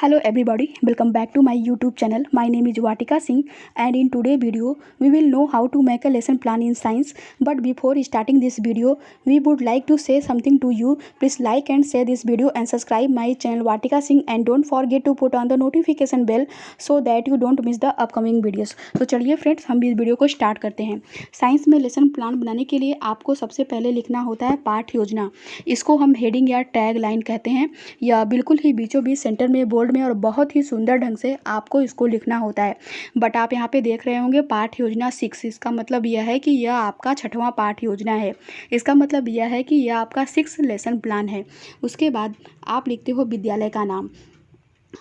Hello everybody, welcome back to my YouTube channel. My name is Vatika Singh and in today's video we will know how to make a lesson plan in science. But before starting this video, we would like to say something to you. Please like and share this video and subscribe my channel Vatika Singh and don't forget to put on the notification bell so that you don't miss the upcoming videos. तो चलिए friends, हम इस video को start करते हैं। Science में lesson plan बनाने के लिए आपको सबसे पहले लिखना होता है पाठ योजना। इसको हम हेडिंग या टैग लाइन कहते हैं। या बिल्कुल ही बीचों बीच सेंटर में बोल्ड में और बहुत ही सुंदर ढंग से आपको इसको लिखना होता है। बट आप यहाँ पे देख रहे होंगे पाठ योजना 6। इसका मतलब यह है कि यह आपका 6वां पाठ योजना है। इसका मतलब यह है कि यह आपका 6 लेसन प्लान है। उसके बाद आप लिखते हो विद्यालय का नाम।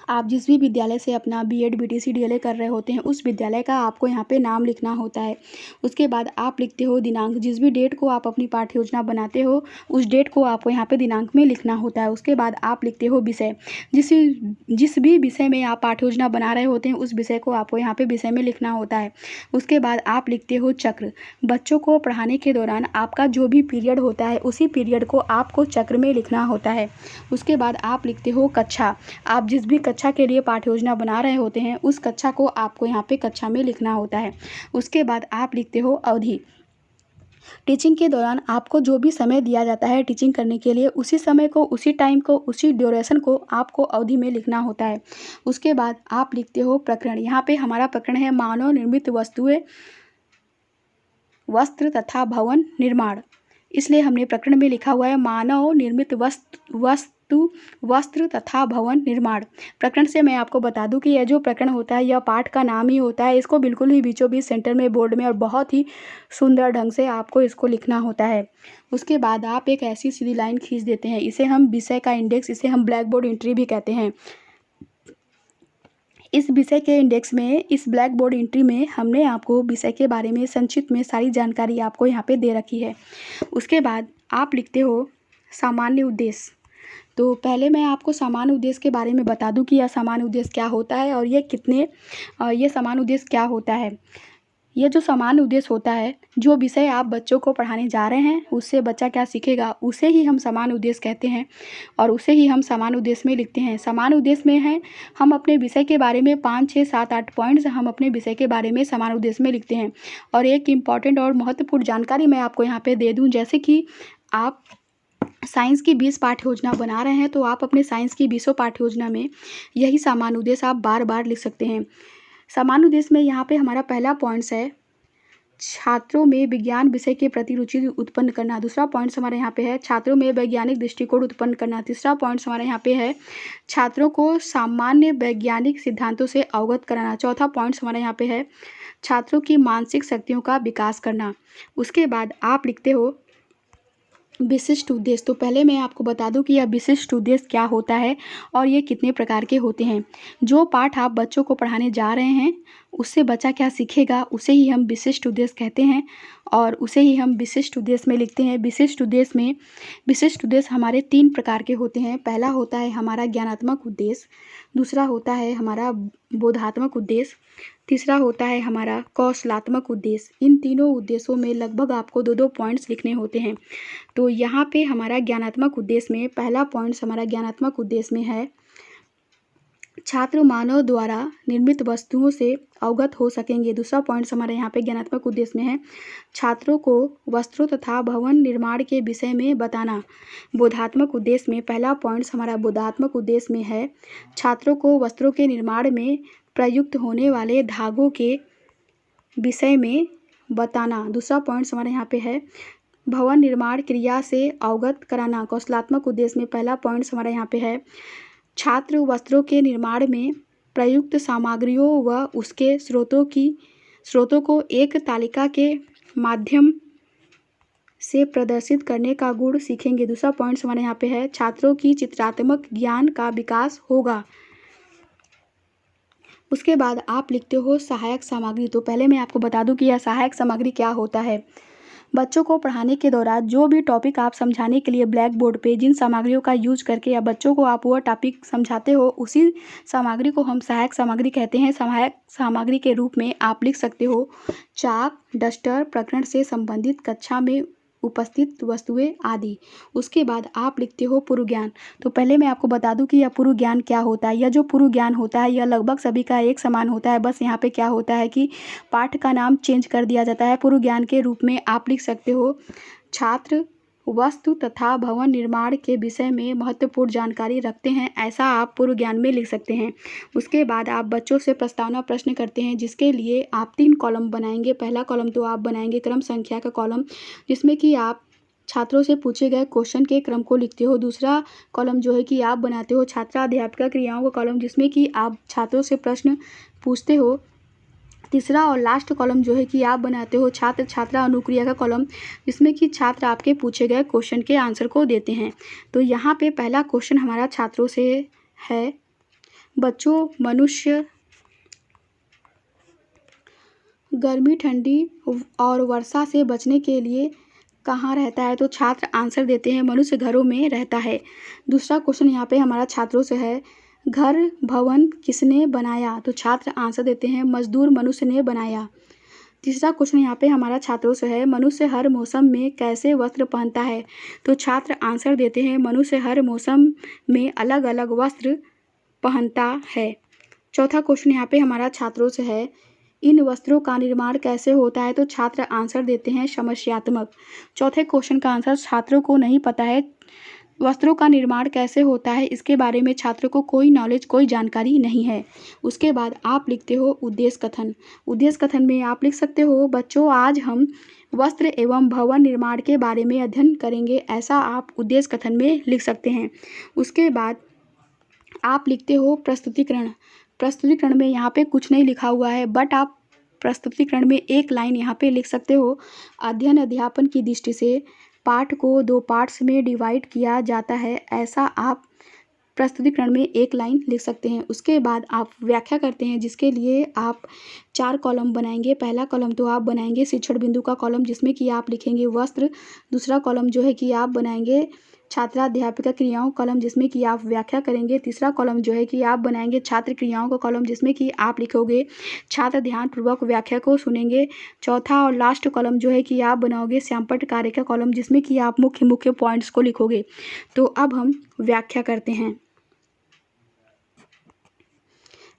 आप जिस भी विद्यालय से अपना बीएड बीटीसी डीएलएड कर रहे होते हैं उस विद्यालय का आपको यहाँ पे नाम लिखना होता है। उसके बाद आप लिखते हो दिनांक। जिस भी डेट को आप अपनी पाठ्य योजना बनाते हो उस डेट को आपको यहाँ पे दिनांक में लिखना होता है। उसके बाद आप लिखते हो विषय। जिस भी विषय में आप पाठ्य योजना बना रहे होते हैं उस विषय को आपको यहाँ पे विषय में लिखना होता है। उसके बाद आप लिखते हो चक्र। बच्चों को पढ़ाने के दौरान आपका जो भी पीरियड होता है उसी पीरियड को आपको चक्र में लिखना होता है। उसके बाद आप लिखते हो कक्षा। आप जिस भी कक्षा के लिए पाठ्य योजना बना रहे होते हैं उस कक्षा को आपको यहाँ पे कक्षा में लिखना होता है। उसके बाद आप लिखते हो अवधि। टीचिंग के दौरान आपको जो भी समय दिया जाता है टीचिंग करने के लिए उसी समय को, उसी टाइम को, उसी ड्यूरेशन को आपको अवधि में लिखना होता है। उसके बाद आप लिखते हो प्रकरण। यहाँ पे हमारा प्रकरण है मानव निर्मित वस्तुएं, वस्त्र तथा भवन निर्माण। इसलिए हमने प्रकरण में लिखा हुआ है मानव निर्मित वस्त्र तथा भवन निर्माण। प्रकरण से मैं आपको बता दूं कि यह जो प्रकरण होता है यह पाठ का नाम ही होता है। इसको बिल्कुल ही बीचों बीच सेंटर में बोर्ड में और बहुत ही सुंदर ढंग से आपको इसको लिखना होता है। उसके बाद आप एक ऐसी सीधी लाइन खींच देते हैं। इसे हम विषय का इंडेक्स, इसे हम ब्लैक बोर्ड एंट्री भी कहते हैं। इस विषय के इंडेक्स में, इस ब्लैक बोर्ड एंट्री में हमने आपको विषय के बारे में संक्षिप्त में सारी जानकारी आपको यहाँ पे दे रखी है। उसके बाद आप लिखते हो सामान्य उद्देश्य। तो पहले मैं आपको सामान्य उद्देश्य के बारे में बता दूं कि यह सामान्य उद्देश्य क्या होता है और ये सामान्य उद्देश्य क्या होता है। ये जो सामान्य उद्देश्य होता है, जो विषय आप बच्चों को पढ़ाने जा रहे हैं उससे बच्चा क्या सीखेगा उसे ही हम सामान्य उद्देश्य कहते हैं और उसे ही हम सामान्य उद्देश्य में लिखते हैं। सामान्य उद्देश्य में है हम अपने विषय के बारे में 5, 6, 7, 8 पॉइंट्स हम अपने विषय के बारे में सामान्य उद्देश्य में लिखते हैं। और एक इम्पॉर्टेंट और महत्वपूर्ण जानकारी मैं आपको यहाँ पे दे दूँ, जैसे कि आप साइंस की 20 पाठ्य योजना बना रहे हैं तो आप अपने साइंस की 20 पाठ्य योजना में यही सामान्य उद्देश्य आप बार बार लिख सकते हैं। सामान्य उद्देश्य में यहाँ पे हमारा पहला पॉइंट्स है छात्रों में विज्ञान विषय के प्रति रुचि उत्पन्न करना। दूसरा पॉइंट्स हमारे यहाँ पे है छात्रों में वैज्ञानिक दृष्टिकोण उत्पन्न करना। तीसरा पॉइंट्स हमारे यहाँ पे है छात्रों को सामान्य वैज्ञानिक सिद्धांतों से अवगत कराना। चौथा पॉइंट्स हमारे यहाँ पे है छात्रों की मानसिक शक्तियों का विकास करना। उसके बाद आप लिखते हो विशिष्ट उद्देश्य। तो पहले मैं आपको बता दूं कि यह विशिष्ट उद्देश्य क्या होता है और ये कितने प्रकार के होते हैं। जो पाठ आप बच्चों को पढ़ाने जा रहे हैं उससे बच्चा क्या सीखेगा उसे ही हम विशिष्ट उद्देश्य कहते हैं और उसे ही हम विशिष्ट उद्देश्य में लिखते हैं। विशिष्ट उद्देश्य हमारे 3 प्रकार के होते हैं। पहला होता है हमारा ज्ञानात्मक उद्देश्य, दूसरा होता है हमारा बोधात्मक उद्देश्य, तीसरा होता है हमारा कौशलात्मक उद्देश्य। इन तीनों उद्देश्यों में लगभग आपको 2-2 पॉइंट्स लिखने होते हैं। तो यहाँ पे हमारा ज्ञानात्मक उद्देश्य में पहला पॉइंट्स हमारा ज्ञानात्मक उद्देश्य में है छात्र मानव द्वारा निर्मित वस्तुओं से अवगत हो सकेंगे। दूसरा पॉइंट्स हमारे यहाँ पे ज्ञानात्मक उद्देश्य में है छात्रों को वस्त्रों तथा भवन निर्माण के विषय में बताना। बोधात्मक उद्देश्य में पहला पॉइंट्स हमारा बोधात्मक उद्देश्य में है छात्रों को वस्त्रों के निर्माण में प्रयुक्त होने वाले धागों के विषय में बताना। दूसरा पॉइंट्स हमारे यहाँ पे है भवन निर्माण क्रिया से अवगत कराना। कौशलात्मक उद्देश्य में पहला पॉइंट्स हमारे यहाँ पे है छात्र वस्त्रों के निर्माण में प्रयुक्त सामग्रियों व उसके स्रोतों को एक तालिका के माध्यम से प्रदर्शित करने का गुण सीखेंगे। दूसरा पॉइंट्स हमारे यहाँ पे है छात्रों की चित्रात्मक ज्ञान का विकास होगा। उसके बाद आप लिखते हो सहायक सामग्री। तो पहले मैं आपको बता दूं कि यह सहायक सामग्री क्या होता है। बच्चों को पढ़ाने के दौरान जो भी टॉपिक आप समझाने के लिए ब्लैक बोर्ड पे जिन सामग्रियों का यूज करके या बच्चों को आप वह टॉपिक समझाते हो उसी सामग्री को हम सहायक सामग्री कहते हैं। सहायक सामग्री के रूप में आप लिख सकते हो चाक, डस्टर, प्रकरण से संबंधित कक्षा में उपस्थित वस्तुएं आदि। उसके बाद आप लिखते हो पूर्व ज्ञान। तो पहले मैं आपको बता दूं कि यह पूर्व ज्ञान क्या होता है। यह जो पूर्व ज्ञान होता है यह लगभग सभी का एक समान होता है, बस यहाँ पे क्या होता है कि पाठ का नाम चेंज कर दिया जाता है। पूर्व ज्ञान के रूप में आप लिख सकते हो छात्र वस्तु तथा भवन निर्माण के विषय में महत्वपूर्ण जानकारी रखते हैं, ऐसा आप पूर्व ज्ञान में लिख सकते हैं। उसके बाद आप बच्चों से प्रस्तावना प्रश्न करते हैं, जिसके लिए आप 3 कॉलम बनाएंगे। पहला कॉलम तो आप बनाएंगे क्रम संख्या का कॉलम, जिसमें कि आप छात्रों से पूछे गए क्वेश्चन के क्रम को लिखते हो। दूसरा कॉलम जो है कि आप बनाते हो छात्र अध्यापिका क्रियाओं का कॉलम, जिसमें कि आप छात्रों से प्रश्न पूछते हो। तीसरा और लास्ट कॉलम जो है कि आप बनाते हो छात्र छात्रा अनुक्रिया का कॉलम, जिसमें कि छात्र आपके पूछे गए क्वेश्चन के आंसर को देते हैं। तो यहाँ पे पहला क्वेश्चन हमारा छात्रों से है, बच्चों मनुष्य गर्मी ठंडी और वर्षा से बचने के लिए कहाँ रहता है। तो छात्र आंसर देते हैं मनुष्य घरों में रहता है। दूसरा क्वेश्चन यहाँ पे हमारा छात्रों से है, घर भवन किसने बनाया। तो छात्र आंसर देते हैं मजदूर मनुष्य ने बनाया। तीसरा क्वेश्चन यहाँ पे हमारा छात्रों से है, मनुष्य हर मौसम में कैसे वस्त्र पहनता है। तो छात्र आंसर देते हैं मनुष्य हर मौसम में अलग अलग वस्त्र पहनता है। चौथा क्वेश्चन यहाँ पे हमारा छात्रों से है, इन वस्त्रों का निर्माण कैसे होता है। तो छात्र आंसर देते हैं समस्यात्मक। चौथे क्वेश्चन का आंसर छात्रों को नहीं पता है। वस्त्रों का निर्माण कैसे होता है इसके बारे में छात्रों को कोई नॉलेज कोई जानकारी नहीं है। उसके बाद आप लिखते हो उद्देश्य कथन। उद्देश्य कथन में आप लिख सकते हो, बच्चों आज हम वस्त्र एवं भवन निर्माण के बारे में अध्ययन करेंगे, ऐसा आप उद्देश्य कथन में लिख सकते हैं। उसके बाद आप लिखते हो प्रस्तुतिकरण। प्रस्तुतिकरण में यहाँ पे कुछ नहीं लिखा हुआ है, बट आप प्रस्तुतिकरण में एक लाइन यहाँ पे लिख सकते हो, अध्ययन अध्यापन की दृष्टि से पाठ को 2 पार्ट्स में डिवाइड किया जाता है, ऐसा आप प्रस्तुतिकरण में एक लाइन लिख सकते हैं। उसके बाद आप व्याख्या करते हैं, जिसके लिए आप 4 कॉलम बनाएंगे। पहला कॉलम तो आप बनाएंगे शिक्षण बिंदु का कॉलम, जिसमें कि आप लिखेंगे वस्त्र। दूसरा कॉलम जो है कि आप बनाएंगे छात्रा अध्यापिका क्रियाओं कॉलम, जिसमें कि आप व्याख्या करेंगे। तीसरा कॉलम जो है कि आप बनाएंगे छात्र क्रियाओं का कॉलम, जिसमें कि आप लिखोगे छात्र ध्यानपूर्वक व्याख्या को सुनेंगे। चौथा और लास्ट कॉलम जो है कि आप बनाओगे श्यामपट्ट कार्य का कॉलम, जिसमें कि आप मुख्य मुख्य पॉइंट्स को लिखोगे। तो अब हम व्याख्या करते हैं।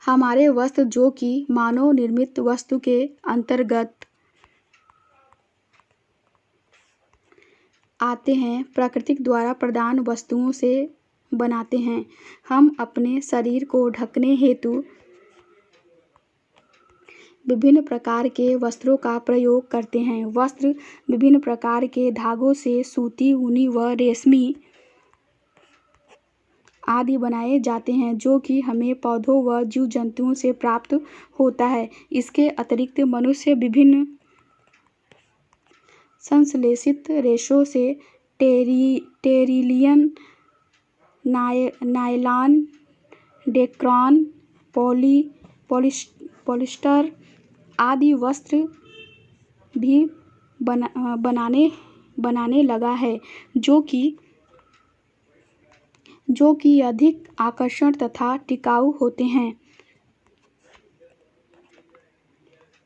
हमारे वस्त्र जो कि मानव निर्मित वस्तु के अंतर्गत आते हैं, प्राकृतिक द्वारा प्रदान वस्तुओं से बनाते हैं। हम अपने शरीर को ढकने हेतु विभिन्न प्रकार के वस्त्रों का प्रयोग करते हैं। वस्त्र विभिन्न प्रकार के धागों से सूती, ऊनी व रेशमी आदि बनाए जाते हैं, जो कि हमें पौधों व जीव जंतुओं से प्राप्त होता है। इसके अतिरिक्त मनुष्य विभिन्न संश्लेषित रेशों से टेरिलियन, नायलॉन, डेक्रॉन, पॉलिस्टर आदि वस्त्र भी बनाने लगा है, जो कि अधिक आकर्षक तथा टिकाऊ होते हैं।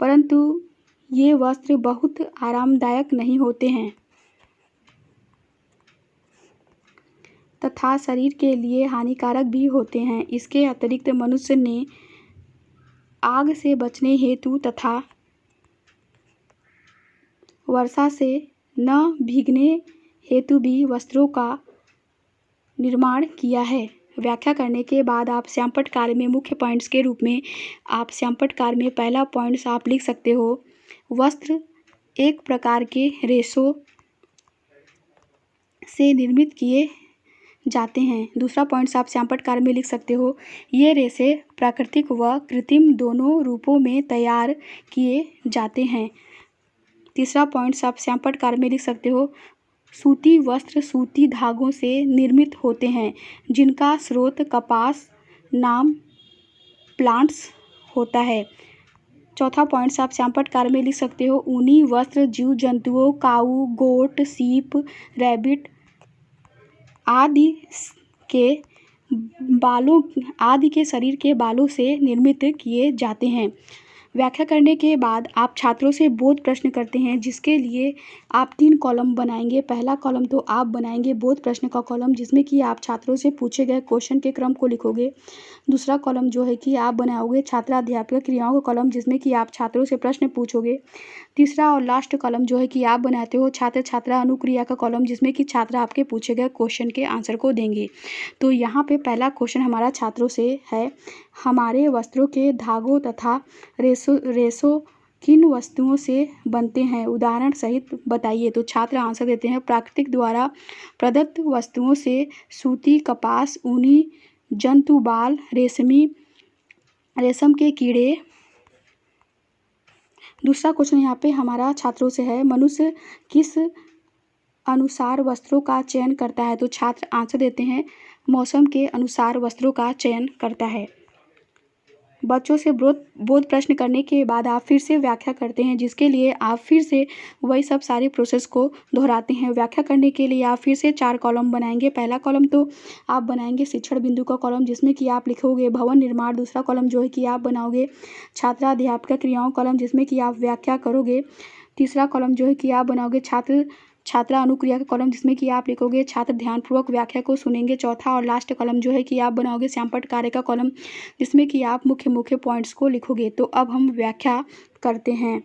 परंतु ये वस्त्र बहुत आरामदायक नहीं होते हैं तथा शरीर के लिए हानिकारक भी होते हैं। इसके अतिरिक्त मनुष्य ने आग से बचने हेतु तथा वर्षा से न भीगने हेतु भी वस्त्रों का निर्माण किया है। व्याख्या करने के बाद आप श्यामपट्ट कार्य में मुख्य पॉइंट्स के रूप में आप श्यामपट्ट कार्य में पहला पॉइंट्स आप लिख सकते हो, वस्त्र एक प्रकार के रेशों से निर्मित किए जाते हैं। दूसरा पॉइंट्स आप श्यामपट्ट कार्य में लिख सकते हो, ये रेशे प्राकृतिक व कृत्रिम दोनों रूपों में तैयार किए जाते हैं। तीसरा पॉइंट्स आप श्यामपट्ट कार्य में लिख सकते हो, सूती वस्त्र सूती धागों से निर्मित होते हैं, जिनका स्रोत कपास नाम प्लांट्स होता है। चौथा पॉइंट्स आप श्यामपट्ट कार्य में लिख सकते हो, ऊनी वस्त्र जीव जंतुओं काऊ, गोट, सीप, रैबिट आदि के शरीर के बालों से निर्मित किए जाते हैं। व्याख्या करने के बाद आप छात्रों से बोध प्रश्न करते हैं, जिसके लिए आप 3 कॉलम बनाएंगे। पहला कॉलम तो आप बनाएंगे बोध प्रश्न का कॉलम, जिसमें कि आप छात्रों से पूछे गए क्वेश्चन के क्रम को लिखोगे। दूसरा कॉलम जो है कि आप बनाओगे छात्र अध्यापक क्रियाओं का कॉलम, जिसमें कि आप छात्रों से प्रश्न पूछोगे। तीसरा और लास्ट कॉलम जो है कि आप बनाते हो छात्र छात्रा अनुक्रिया का कॉलम, जिसमें कि छात्र आपके पूछे गए क्वेश्चन के आंसर को देंगे। तो यहाँ पे पहला क्वेश्चन हमारा छात्रों से है, हमारे वस्त्रों के धागों तथा रेशों किन वस्तुओं से बनते हैं, उदाहरण सहित बताइए। तो छात्र आंसर देते हैं, प्राकृतिक द्वारा प्रदत्त वस्तुओं से, सूती, कपास, ऊनी जंतु बाल, रेशम के कीड़े। दूसरा क्वेश्चन यहाँ पे हमारा छात्रों से है, मनुष्य किस अनुसार वस्त्रों का चयन करता है। तो छात्र आंसर देते हैं, मौसम के अनुसार वस्त्रों का चयन करता है। बच्चों से बोध प्रश्न करने के बाद आप फिर से व्याख्या करते हैं, जिसके लिए आप फिर से वही सब सारी प्रोसेस को दोहराते हैं। व्याख्या करने के लिए आप फिर से 4 कॉलम बनाएंगे। पहला कॉलम तो आप बनाएंगे शिक्षण बिंदु का कॉलम, जिसमें कि आप लिखोगे भवन निर्माण। दूसरा कॉलम जो है कि आप बनाओगे छात्र अध्यापक क्रियाओं कॉलम, जिसमें कि आप व्याख्या करोगे। तीसरा कॉलम जो है कि आप बनाओगे छात्र छात्रा अनुक्रिया का कॉलम, जिसमें कि आप लिखोगे छात्र ध्यानपूर्वक व्याख्या को सुनेंगे। चौथा और लास्ट कॉलम जो है कि आप बनाओगे श्यामपट्ट कार्य का कॉलम, जिसमें कि आप मुख्य पॉइंट्स को लिखोगे। तो अब हम व्याख्या करते हैं।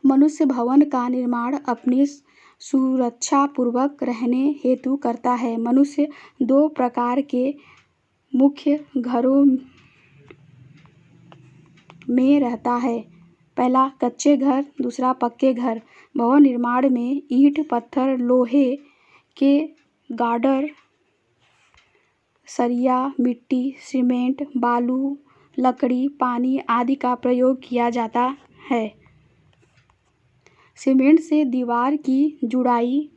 मनुष्य भवन का निर्माण अपनी सुरक्षा पूर्वक रहने हेतु करता है। मनुष्य 2 प्रकार के मुख्य घरों में रहता है, पहला कच्चे घर, दूसरा पक्के घर। भवन निर्माण में ईंट, पत्थर, लोहे के गार्डर, सरिया, मिट्टी, सीमेंट, बालू, लकड़ी, पानी आदि का प्रयोग किया जाता है। सीमेंट से दीवार की जुड़ाई,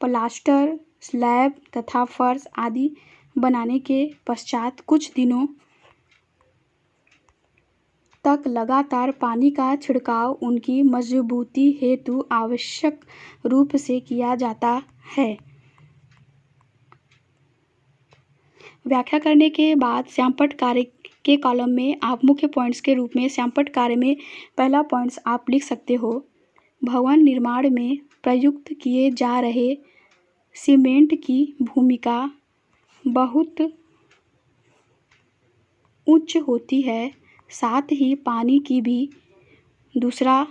प्लास्टर, स्लैब तथा फर्श आदि बनाने के पश्चात कुछ दिनों तक लगातार पानी का छिड़काव उनकी मजबूती हेतु आवश्यक रूप से किया जाता है। व्याख्या करने के बाद श्यामपट्ट कार्य के कॉलम में आप मुख्य पॉइंट्स के रूप में श्यामपट्ट कार्य में पहला पॉइंट्स आप लिख सकते हो, भवन निर्माण में प्रयुक्त किए जा रहे सीमेंट की भूमिका बहुत उच्च होती है, साथ ही पानी की भी। दूसरा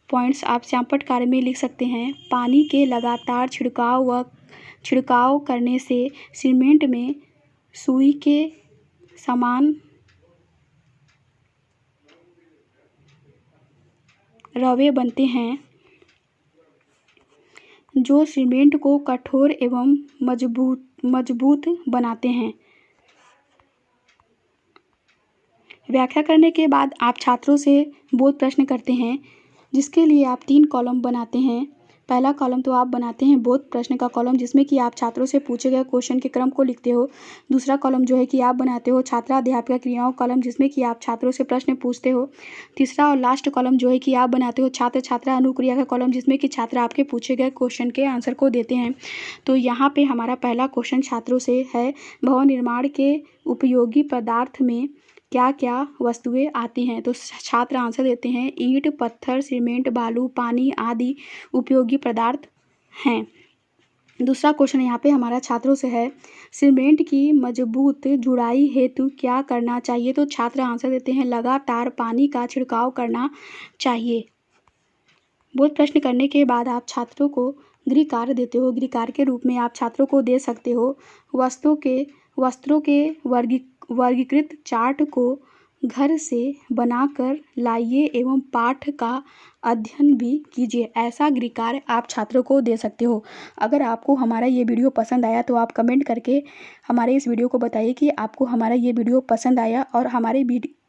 पॉइंट्स आप श्यामपट्ट कार्य में लिख सकते हैं, पानी के लगातार छिड़काव करने से सीमेंट में सुई के समान रवे बनते हैं, जो सीमेंट को कठोर एवं मजबूत बनाते हैं। व्याख्या करने के बाद आप छात्रों से बोध प्रश्न करते हैं, जिसके लिए आप 3 कॉलम बनाते हैं। पहला कॉलम तो आप बनाते हैं बोध प्रश्न का कॉलम, जिसमें कि आप छात्रों से पूछे गए क्वेश्चन के क्रम को लिखते हो। दूसरा कॉलम जो है कि आप बनाते हो छात्रा अध्यापक क्रियाओं कॉलम, जिसमें कि आप छात्रों से प्रश्न पूछते हो। तीसरा और लास्ट कॉलम जो है कि आप बनाते हो छात्र छात्रा अनुक्रिया का कॉलम, जिसमें कि छात्र आपके पूछे गए क्वेश्चन के आंसर को देते हैं। तो यहाँ पे हमारा पहला क्वेश्चन छात्रों से है, भवन निर्माण के उपयोगी पदार्थ में क्या क्या वस्तुएं आती हैं। तो छात्र आंसर देते हैं, ईंट, पत्थर, सीमेंट, बालू, पानी आदि उपयोगी पदार्थ हैं। दूसरा क्वेश्चन यहाँ पे हमारा छात्रों से है, सीमेंट की मजबूत जुड़ाई हेतु क्या करना चाहिए। तो छात्र आंसर देते हैं, लगातार पानी का छिड़काव करना चाहिए। बोध प्रश्न करने के बाद आप छात्रों को गृह कार्य देते हो। गृह कार्य के रूप में आप छात्रों को दे सकते हो, वस्त्रों के वर्गीकृत चार्ट को घर से बनाकर लाइए एवं पाठ का अध्ययन भी कीजिए। ऐसा गृह कार्य आप छात्रों को दे सकते हो। अगर आपको हमारा ये वीडियो पसंद आया तो आप कमेंट करके हमारे इस वीडियो को बताइए कि आपको हमारा ये वीडियो पसंद आया, और हमारे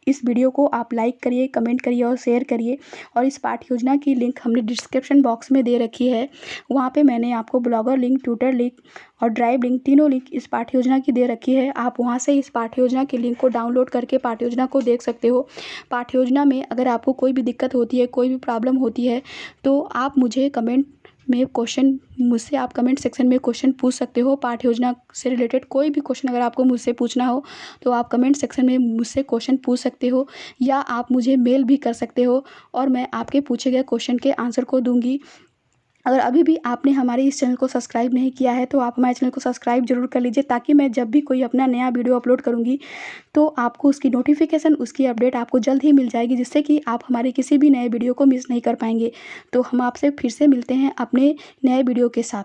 इस वीडियो को आप लाइक करिए, कमेंट करिए और शेयर करिए। और इस पाठ्य योजना की लिंक हमने डिस्क्रिप्शन बॉक्स में दे रखी है। वहाँ पे मैंने आपको ब्लॉगर लिंक, ट्यूटर लिंक और ड्राइव लिंक, तीनों लिंक इस पाठ्य योजना की दे रखी है। आप वहाँ से इस पाठ्य योजना की लिंक को डाउनलोड करके पाठ्य योजना को देख सकते हो। पाठ्य योजना में अगर आपको कोई भी दिक्कत होती है, कोई भी प्रॉब्लम होती है, तो आप मुझे कमेंट में क्वेश्चन मुझसे आप कमेंट सेक्शन में क्वेश्चन पूछ सकते हो। पाठ योजना से रिलेटेड कोई भी क्वेश्चन अगर आपको मुझसे पूछना हो तो आप कमेंट सेक्शन में मुझसे क्वेश्चन पूछ सकते हो, या आप मुझे मेल भी कर सकते हो और मैं आपके पूछे गए क्वेश्चन के आंसर को दूंगी। अगर अभी भी आपने हमारे इस चैनल को सब्सक्राइब नहीं किया है तो आप हमारे चैनल को सब्सक्राइब जरूर कर लीजिए, ताकि मैं जब भी कोई अपना नया वीडियो अपलोड करूँगी तो आपको उसकी नोटिफिकेशन, उसकी अपडेट आपको जल्द ही मिल जाएगी, जिससे कि आप हमारे किसी भी नए वीडियो को मिस नहीं कर पाएंगे। तो हम आपसे फिर से मिलते हैं अपने नए वीडियो के साथ।